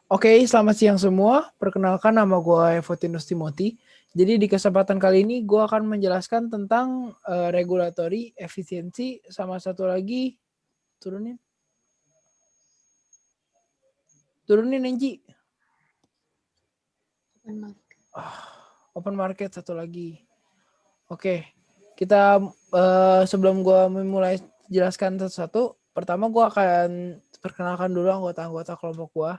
Oke, selamat siang semua. Perkenalkan nama gue Evotinus Timothy. Jadi di kesempatan kali ini gue akan menjelaskan tentang regulatory efisiensi sama satu lagi turunin Enji. Open market satu lagi. Oke, kita sebelum gue memulai jelaskan satu-satu, pertama gue akan perkenalkan dulu anggota-anggota kelompok gue.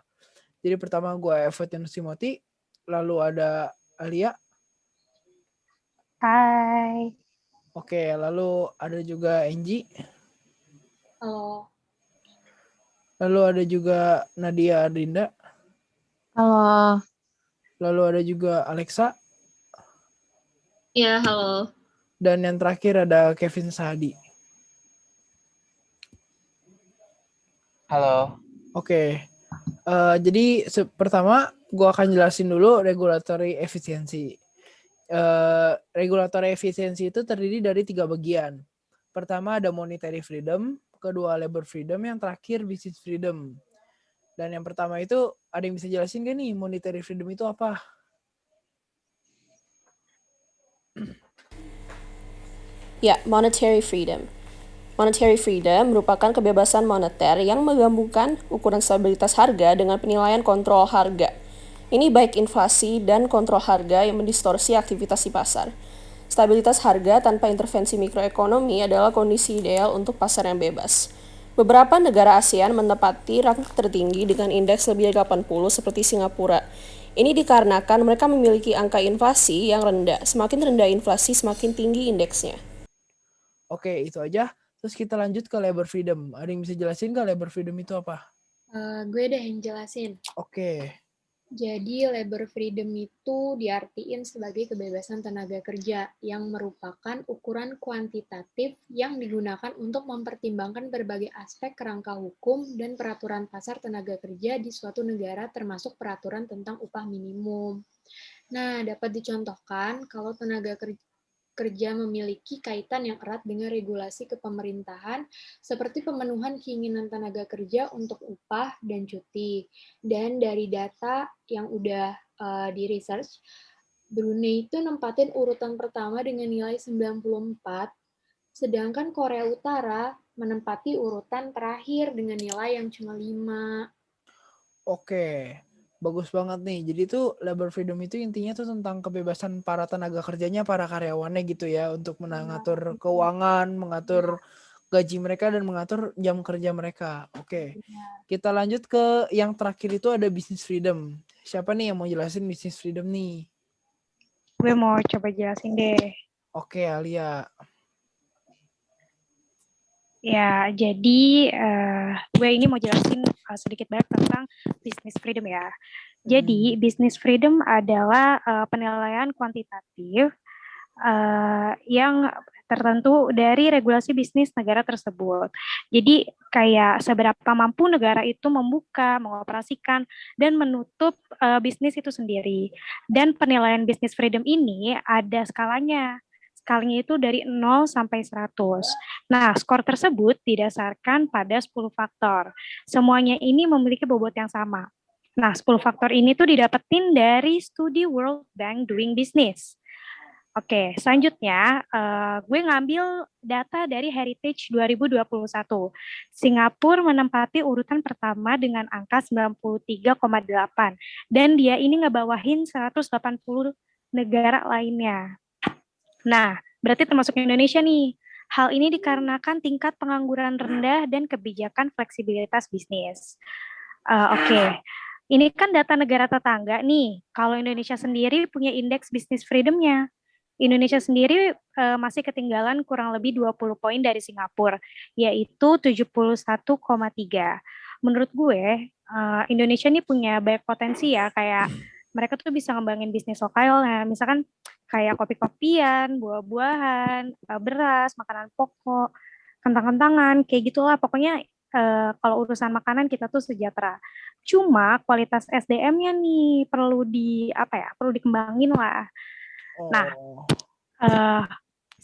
Jadi pertama gue Evotinus Timothy, lalu ada Alia. Hai. Oke, lalu ada juga Enji. Halo. Lalu ada juga Nadia Ardinda. Halo. Lalu ada juga Alexa. Ya, halo. Dan yang terakhir ada Kevin Sahadi. Halo. Oke. Jadi pertama gue akan jelasin dulu regulatory efisiensi. Regulatory efisiensi itu terdiri dari 3 bagian. Pertama ada monetary freedom, kedua labor freedom, yang terakhir business freedom. Dan yang pertama itu ada yang bisa jelasin gak nih monetary freedom itu apa? Ya, monetary freedom. Monetary freedom merupakan kebebasan moneter yang menggabungkan ukuran stabilitas harga dengan penilaian kontrol harga. Ini baik inflasi dan kontrol harga yang mendistorsi aktivitas di pasar. Stabilitas harga tanpa intervensi mikroekonomi adalah kondisi ideal untuk pasar yang bebas. Beberapa negara ASEAN menempati rang tertinggi dengan indeks lebih dari 80 seperti Singapura. Ini dikarenakan mereka memiliki angka inflasi yang rendah. Semakin rendah inflasi, semakin tinggi indeksnya. Oke, itu aja. Terus kita lanjut ke labor freedom. Ada yang bisa jelasin nggak labor freedom itu apa? Gue deh yang jelasin. Oke. Jadi labor freedom itu diartiin sebagai kebebasan tenaga kerja yang merupakan ukuran kuantitatif yang digunakan untuk mempertimbangkan berbagai aspek kerangka hukum dan peraturan pasar tenaga kerja di suatu negara termasuk peraturan tentang upah minimum. Nah, dapat dicontohkan kalau tenaga kerja memiliki kaitan yang erat dengan regulasi kepemerintahan seperti pemenuhan keinginan tenaga kerja untuk upah dan cuti. Dan dari data yang udah di research, Brunei itu nempatin urutan pertama dengan nilai 94, sedangkan Korea Utara menempati urutan terakhir dengan nilai yang cuma 5. Oke. Bagus banget nih. Jadi tuh labor freedom itu intinya tuh tentang kebebasan para tenaga kerjanya, para karyawannya gitu ya, untuk mengatur keuangan, mengatur gaji mereka, dan mengatur jam kerja mereka. Oke. Kita lanjut ke yang terakhir itu ada business freedom. Siapa nih yang mau jelasin business freedom nih? Gue mau coba jelasin deh. Oke, Alia. Ya, jadi gue ini mau jelasin sedikit banyak tentang business freedom ya. Jadi, business freedom adalah penilaian kuantitatif yang tertentu dari regulasi bisnis negara tersebut. Jadi, kayak seberapa mampu negara itu membuka, mengoperasikan, dan menutup bisnis itu sendiri. Dan penilaian business freedom ini ada skalanya. Skalanya itu dari 0 sampai 100. Nah, skor tersebut didasarkan pada 10 faktor. Semuanya ini memiliki bobot yang sama. Nah, 10 faktor ini tuh didapetin dari studi World Bank Doing Business. Oke, selanjutnya gue ngambil data dari Heritage 2021. Singapura menempati urutan pertama dengan angka 93,8 dan dia ini ngebawahin 180 negara lainnya. Nah, berarti termasuk Indonesia nih. Hal ini dikarenakan tingkat pengangguran rendah dan kebijakan fleksibilitas bisnis. Oke. Ini kan data negara tetangga nih. Kalau Indonesia sendiri punya indeks business freedom-nya. Indonesia sendiri masih ketinggalan kurang lebih 20 poin dari Singapura, yaitu 71,3. Menurut gue, Indonesia ini punya banyak potensi ya, kayak mereka tuh bisa ngembangin bisnis lokal, nah, misalkan kayak kopi-kopian, buah-buahan, beras, makanan pokok, kentang-kentangan, kayak gitulah. Pokoknya kalau urusan makanan kita tuh sejahtera. Cuma kualitas SDM-nya nih perlu dikembangin lah. Nah,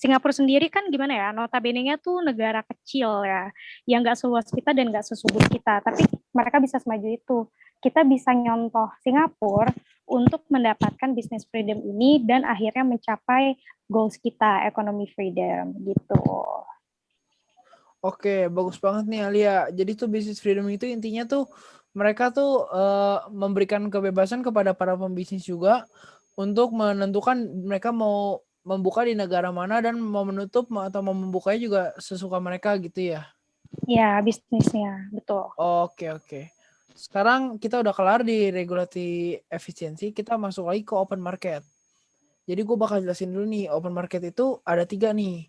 Singapura sendiri kan gimana ya, notabene-nya tuh negara kecil ya, yang nggak seluas kita dan nggak sesubur kita, tapi mereka bisa semaju itu. Kita bisa nyontoh Singapura untuk mendapatkan business freedom ini dan akhirnya mencapai goals kita, economy freedom gitu. Oke, bagus banget nih Alia. Jadi tuh business freedom itu intinya tuh mereka tuh memberikan kebebasan kepada para pembisnis juga untuk menentukan mereka mau membuka di negara mana dan mau menutup atau mau membukanya juga sesuka mereka gitu ya. Ya, bisnisnya, betul. Oke. Sekarang kita udah kelar di regulasi efisiensi, kita masuk lagi ke open market. Jadi gue bakal jelasin dulu nih, open market itu ada 3 nih.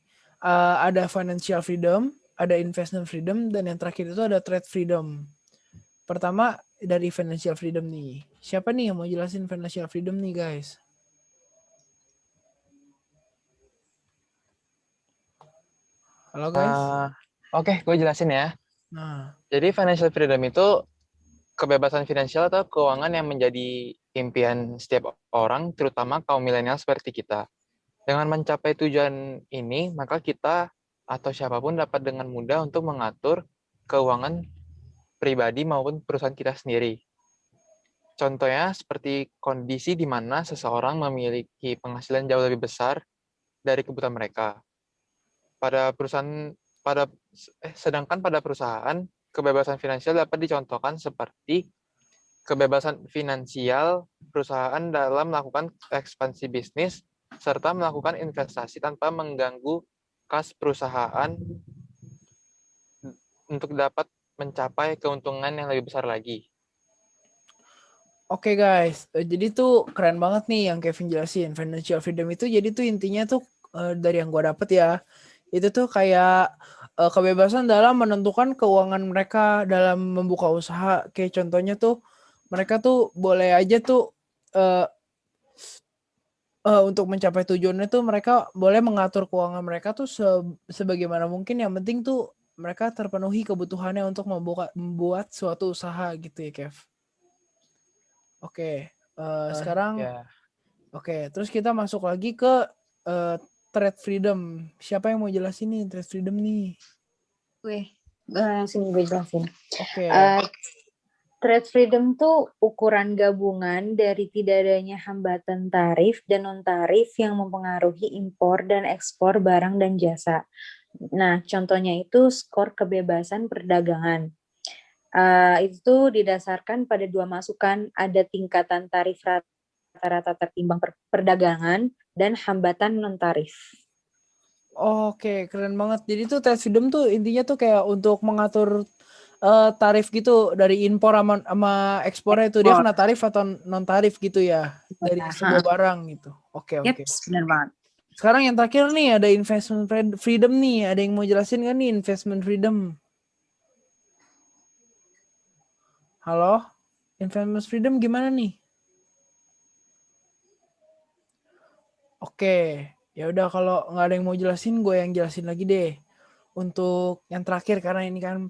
Ada financial freedom, ada investment freedom, dan yang terakhir itu ada trade freedom. Pertama dari financial freedom nih. Siapa nih yang mau jelasin financial freedom nih guys? Halo guys. Oke, gue jelasin ya. Nah, Jadi financial freedom itu kebebasan finansial atau keuangan yang menjadi impian setiap orang, terutama kaum milenial seperti kita. Dengan mencapai tujuan ini, maka kita atau siapapun dapat dengan mudah untuk mengatur keuangan pribadi maupun perusahaan kita sendiri. Contohnya seperti kondisi di mana seseorang memiliki penghasilan jauh lebih besar dari kebutuhan mereka. Sedangkan pada perusahaan, kebebasan finansial dapat dicontohkan seperti kebebasan finansial perusahaan dalam melakukan ekspansi bisnis serta melakukan investasi tanpa mengganggu kas perusahaan untuk dapat mencapai keuntungan yang lebih besar lagi. oke guys, jadi tuh keren banget nih yang Kevin jelasin. Financial freedom itu jadi tuh intinya tuh dari yang gue dapet ya, itu tuh kayak kebebasan dalam menentukan keuangan mereka dalam membuka usaha. Kayak contohnya tuh mereka tuh boleh aja tuh untuk mencapai tujuannya tuh mereka boleh mengatur keuangan mereka tuh sebagaimana mungkin. Yang penting tuh mereka terpenuhi kebutuhannya untuk membuat suatu usaha gitu ya Kev. Oke, sekarang Ya. Oke, terus kita masuk lagi ke trade freedom. Siapa yang mau jelasin nih trade freedom nih? Langsung gue jelasin. Oke. Trade freedom tuh ukuran gabungan dari tidak adanya hambatan tarif dan non-tarif yang mempengaruhi impor dan ekspor barang dan jasa. Nah, contohnya itu skor kebebasan perdagangan. Itu didasarkan pada 2 masukan, ada tingkatan tarif rata-rata tertimbang perdagangan dan hambatan non-tarif. Oke, keren banget. Jadi tuh trade freedom tuh intinya tuh kayak untuk mengatur tarif gitu dari impor sama ekspornya itu. Dia kena tarif atau non tarif gitu ya dari sebuah barang gitu. Oke. Benar banget. Sekarang yang terakhir nih ada investment freedom nih. Ada yang mau jelasin kan nih investment freedom? Halo? Investment freedom gimana nih? Oke, ya udah kalau nggak ada yang mau jelasin, gue yang jelasin lagi deh. Untuk yang terakhir karena ini kan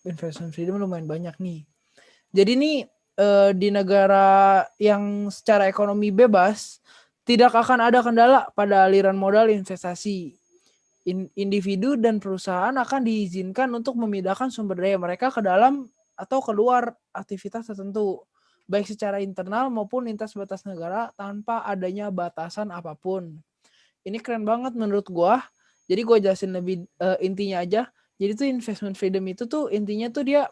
investment freedom lumayan banyak nih. Jadi nih di negara yang secara ekonomi bebas tidak akan ada kendala pada aliran modal investasi. Individu dan perusahaan akan diizinkan untuk memindahkan sumber daya mereka ke dalam atau keluar aktivitas tertentu, baik secara internal maupun lintas batas negara tanpa adanya batasan apapun. Ini keren banget menurut gua. Jadi gue jelasin lebih intinya aja. Jadi tuh investment freedom itu tuh intinya tuh dia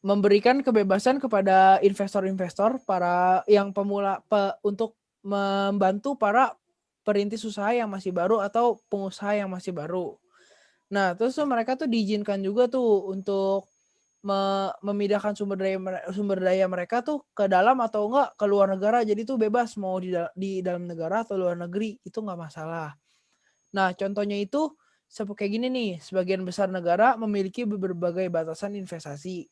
memberikan kebebasan kepada investor-investor para yang pemula untuk membantu para perintis usaha yang masih baru atau pengusaha yang masih baru. Nah, terus tuh mereka tuh diizinkan juga tuh untuk memindahkan sumber daya mereka tuh ke dalam atau enggak ke luar negara. Jadi tuh bebas mau di dalam negara atau luar negeri, itu enggak masalah. Nah, contohnya itu kayak gini nih, sebagian besar negara memiliki berbagai batasan investasi.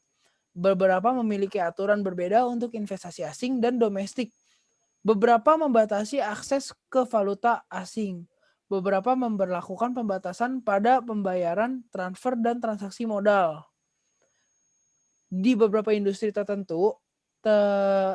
Beberapa memiliki aturan berbeda untuk investasi asing dan domestik. Beberapa membatasi akses ke valuta asing. Beberapa memberlakukan pembatasan pada pembayaran, transfer, dan transaksi modal. Di beberapa industri tertentu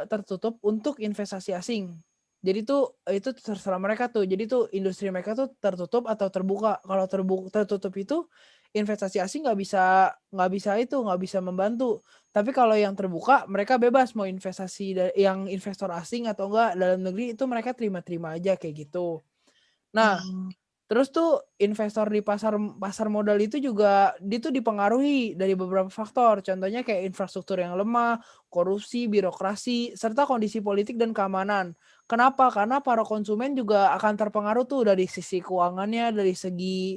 tertutup untuk investasi asing. Jadi tuh itu terserah mereka tuh. Jadi tuh industri mereka tuh tertutup atau terbuka. Kalau tertutup itu investasi asing nggak bisa membantu. Tapi kalau yang terbuka mereka bebas mau investasi yang investor asing atau enggak dalam negeri itu mereka terima-terima aja kayak gitu. Nah, terus tuh investor di pasar modal itu juga dia tuh dipengaruhi dari beberapa faktor. Contohnya kayak infrastruktur yang lemah, korupsi, birokrasi, serta kondisi politik dan keamanan. Kenapa? Karena para konsumen juga akan terpengaruh tuh dari sisi keuangannya, dari segi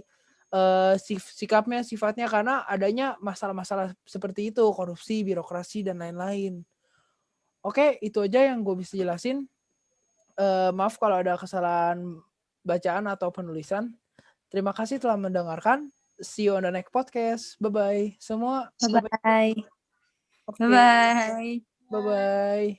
sikapnya, sifatnya karena adanya masalah-masalah seperti itu, korupsi, birokrasi dan lain-lain. Oke, itu aja yang gue bisa jelasin. Maaf kalau ada kesalahan bacaan atau penulisan. Terima kasih telah mendengarkan. See you on the next podcast. Bye-bye. Semua. Bye-bye. Oke. Bye-bye. Bye-bye.